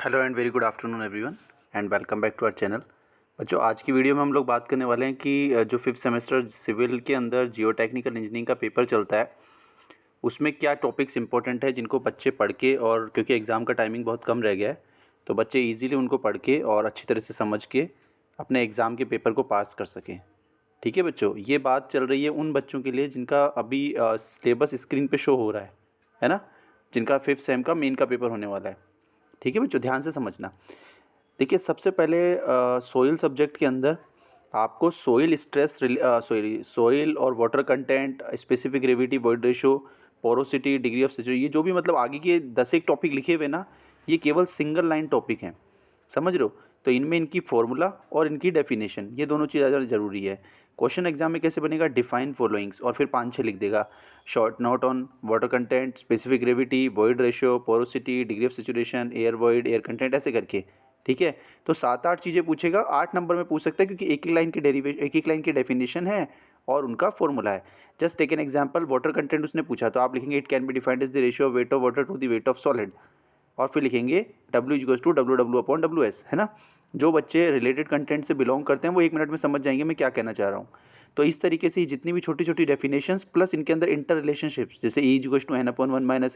Hello and very good afternoon everyone and welcome back to our channel. बच्चों, आज की video में हम लोग बात करने वाले हैं कि जो फिफ्थ सेमेस्टर सिविल के अंदर जियो टेक्निकल इंजीनियरिंग का पेपर चलता है उसमें क्या टॉपिक्स इंपॉर्टेंट है जिनको बच्चे पढ़ के, और क्योंकि एग्ज़ाम का टाइमिंग बहुत कम रह गया है तो बच्चे इजीली उनको पढ़ के और अच्छी तरह से समझ के अपने एग्ज़ाम के पेपर को पास कर सकें। ठीक है बच्चों, ये बात चल रही है उन बच्चों के लिए जिनका अभी सिलेबस स्क्रीन पे शो हो रहा है ना, जिनका फिफ्थ सेम का मेन का पेपर होने वाला है। ठीक है बच्चों, ध्यान से समझना। देखिए, सबसे पहले सोइल सब्जेक्ट के अंदर आपको सोइल स्ट्रेस सोइल और water content, specific gravity, void ratio, porosity, degree of saturation, ये जो भी मतलब आगे के 10 एक टॉपिक लिखे हुए ना, ये केवल सिंगल लाइन टॉपिक हैं। समझ रहे हो? तो इनमें इनकी फॉर्मूला और इनकी डेफिनेशन, ये दोनों चीज़ ज़्यादा ज़रूरी है। क्वेश्चन एग्जाम में कैसे बनेगा? डिफाइन फॉलोइंग्स और फिर 5-6 लिख देगा। Short note on water content, specific gravity, void ratio, porosity, degree of saturation, air void, air content, ऐसे करके। ठीक है, तो 7-8 चीज़ें पूछेगा, 8 नंबर में पूछ सकता है क्योंकि एक एक लाइन की डेफिनेशन है और उनका फॉर्मूला है। Just take an example, water content उसने पूछा तो आप लिखेंगे it can be defined as the ratio of weight of water to the weight of solid, और फिर लिखेंगे W=WW/WS, है ना। जो बच्चे रिलेटेड कंटेंट से बिलोंग करते हैं वो 1 मिनट में समझ जाएंगे मैं क्या कहना चाह रहा हूँ। तो इस तरीके से जितनी भी छोटी छोटी डेफिनेशंस प्लस इनके अंदर इंटर रिलेशनशिप्स, जैसे E=N/1 -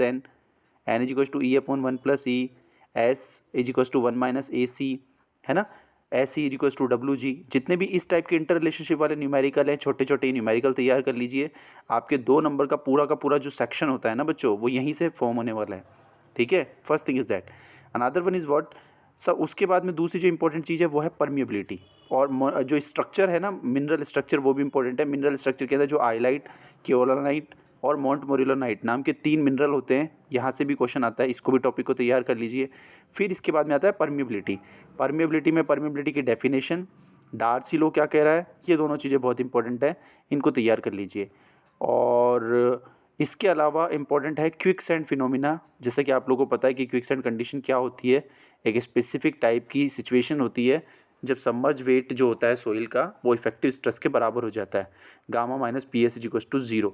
N, N=E/1 + E, S=1 - AC, है ना, SE=WG, जितने भी इस टाइप के इंटर रिलेशनशिप वाले न्यूमेरिकल हैं, छोटे छोटे न्यूमेरिकल तैयार कर लीजिए। आपके 2 नंबर का पूरा जो सेक्शन होता है ना बच्चों, वो यहीं से फॉर्म होने वाला है। ठीक है, first thing is that. Another one is what, सब उसके बाद में दूसरी जो इंपॉर्टेंट चीज़ है वो है परमिएबिलिटी, और जो स्ट्रक्चर है ना, मिनरल स्ट्रक्चर, वो भी इंपॉर्टेंट है। मिनरल स्ट्रक्चर के अंदर जो आइलाइट, केओलानाइट और मॉन्ट मोरिलोनाइट नाम के 3 मिनरल होते हैं, यहाँ से भी क्वेश्चन आता है, इसको भी टॉपिक को तैयार कर लीजिए। फिर इसके बाद में आता है परमिएबिलिटी। परमिएबिलिटी में परमिएबिलिटी की डेफिनेशन, डार्सी लॉ क्या कह रहा है, ये दोनों चीज़ें बहुत इंपॉर्टेंट है, इनको तैयार कर लीजिए। और इसके अलावा इम्पॉर्टेंट है क्विकसैंड फिनोमिना। जैसे कि आप लोगों को पता है कि क्विकसैंड कंडीशन क्या होती है, एक स्पेसिफिक टाइप की सिचुएशन होती है जब सबमर्ज वेट जो होता है सोइल का वो इफेक्टिव स्ट्रेस के बराबर हो जाता है, γ-PS=0,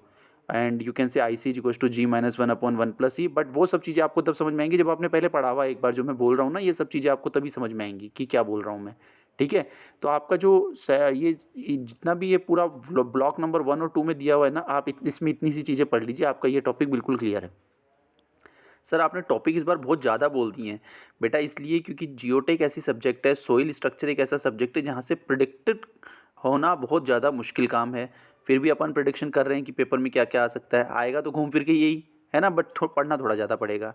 and you can say IC=G-1/1 + E। But वो सब चीज़ें आपको तब समझ में आएंगी जब आपने पहले पढ़ा हुआ एक बार, जो मैं बोल रहा हूँ ना, ये सब चीज़ें आपको तभी समझ में आएंगी कि क्या बोल रहा हूँ मैं। ठीक है, तो आपका जो ये जितना भी ये पूरा ब्लॉक नंबर 1 और 2 में दिया हुआ है ना, आप इसमें इतनी सी चीज़ें पढ़ लीजिए, आपका ये टॉपिक बिल्कुल क्लियर है। सर, आपने टॉपिक इस बार बहुत ज़्यादा बोल दिए हैं बेटा, इसलिए क्योंकि जियोटेक ऐसी सब्जेक्ट है, सोइल स्ट्रक्चर एक ऐसा सब्जेक्ट है जहाँ से प्रिडिक्टेड होना बहुत ज़्यादा मुश्किल काम है। फिर भी अपन प्रिडिक्शन कर रहे हैं कि पेपर में क्या क्या आ सकता है, आएगा तो घूम फिर के यही है ना, बट पढ़ना थोड़ा ज़्यादा पड़ेगा।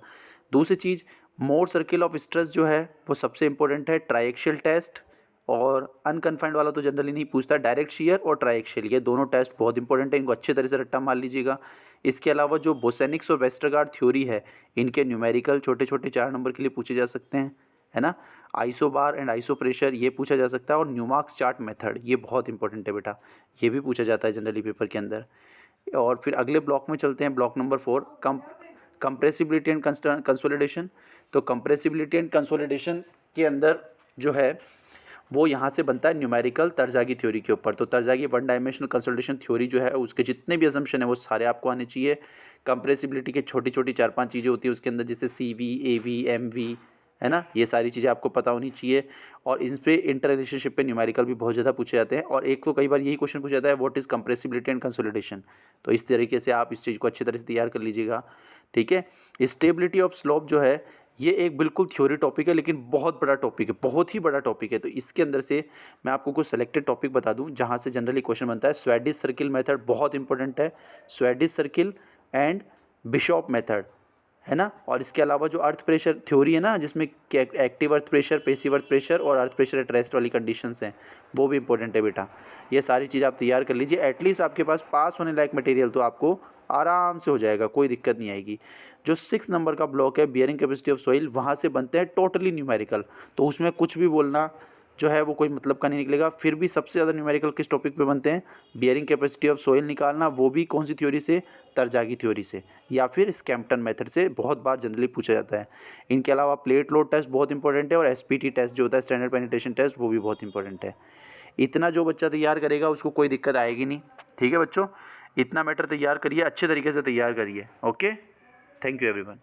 दूसरी चीज़, मोर सर्किल ऑफ स्ट्रेस जो है वो सबसे इंपॉर्टेंट है। ट्राइएक्सियल टेस्ट और अनकन्फाइंड वाला तो जनरली नहीं पूछता, डायरेक्ट शियर और ट्राइएक्सियल, ये दोनों टेस्ट बहुत इंपॉर्टेंट है, इनको अच्छे तरह से रट्टा मार लीजिएगा। इसके अलावा जो बोसेनिक्स और वेस्टरगार्ड थ्योरी है, इनके न्यूमेरिकल छोटे छोटे 4 नंबर के लिए पूछे जा सकते हैं, है ना। Iso bar and iso pressure ये पूछा जा सकता है, और न्यूमार्क्स चार्ट मेथड ये बहुत इंपॉर्टेंट है बेटा, ये भी पूछा जाता है जनरली पेपर के अंदर। और फिर अगले ब्लॉक में चलते हैं, block number 4, compressibility and consolidation. तो कंप्रेसिबिलिटी एंड कंसोलिडेशन के अंदर जो है वो यहाँ से बनता है न्यूमेरिकल तरजागी थ्योरी के ऊपर। तो तरजागी 1 डायमेंशनल कंसोलिडेशन थ्योरी जो है उसके जितने भी असम्पशन है वो सारे आपको आने चाहिए। कंप्रेसिबिलिटी के छोटी छोटी 4-5 चीज़ें होती है उसके अंदर, जैसे CV, AV, MV, है ना, ये सारी चीज़ें आपको पता होनी चाहिए। और इन पे इंटर रिलेशनशिप पे न्यूमेरिकल भी बहुत ज़्यादा पूछे जाते हैं, और एक तो कई बार यही क्वेश्चन पूछा जाता है, what is compressibility and consolidation. तो इस तरीके से आप इस चीज़ को अच्छी तरह से तैयार कर लीजिएगा। ठीक है, स्टेबिलिटी ऑफ स्लोप जो है ये एक बिल्कुल थ्योरी टॉपिक है, लेकिन बहुत बड़ा टॉपिक है, बहुत ही बड़ा टॉपिक है। तो इसके अंदर से मैं आपको कुछ सेलेक्टेड टॉपिक बता दूं जहां से जनरली क्वेश्चन बनता है। स्वेडिश सर्किल मेथड बहुत इंपॉर्टेंट है, Swedish circle and Bishop method, है ना। और इसके अलावा जो अर्थ प्रेशर थ्योरी है ना, जिसमें active earth pressure, passive earth pressure और अर्थ प्रेशर एट रेस्ट वाली कंडीशंस हैं, वो भी इंपॉर्टेंट है बेटा। ये सारी चीज़ आप तैयार कर लीजिए, एटलीस्ट आपके पास पास होने लायक मटेरियल तो आपको आराम से हो जाएगा, कोई दिक्कत नहीं आएगी। जो 6 नंबर का ब्लॉक है, बियरिंग कैपेसिटी ऑफ सॉइल, वहाँ से बनते हैं टोटली न्यूमेरिकल। तो उसमें कुछ भी बोलना जो है वो कोई मतलब का नहीं निकलेगा। फिर भी सबसे ज़्यादा न्यूमेरिकल किस टॉपिक पे बनते हैं? बियरिंग कैपेसिटी ऑफ सॉइल निकालना, वो भी कौन सी थ्योरी से? तरजागी थ्योरी से, या फिर स्कैम्पटन मेथड से बहुत बार जनरली पूछा जाता है। इनके अलावा प्लेट लोड टेस्ट बहुत इंपॉर्टेंट है, और SPT टेस्ट जो होता है, स्टैंडर्ड पेनिट्रेशन टेस्ट, वो भी बहुत इंपॉर्टेंट है। इतना जो बच्चा तैयार करेगा उसको कोई दिक्कत आएगी नहीं। ठीक है बच्चों, इतना मैटर तैयार करिए, अच्छे तरीके से तैयार करिए। Okay, thank you everyone.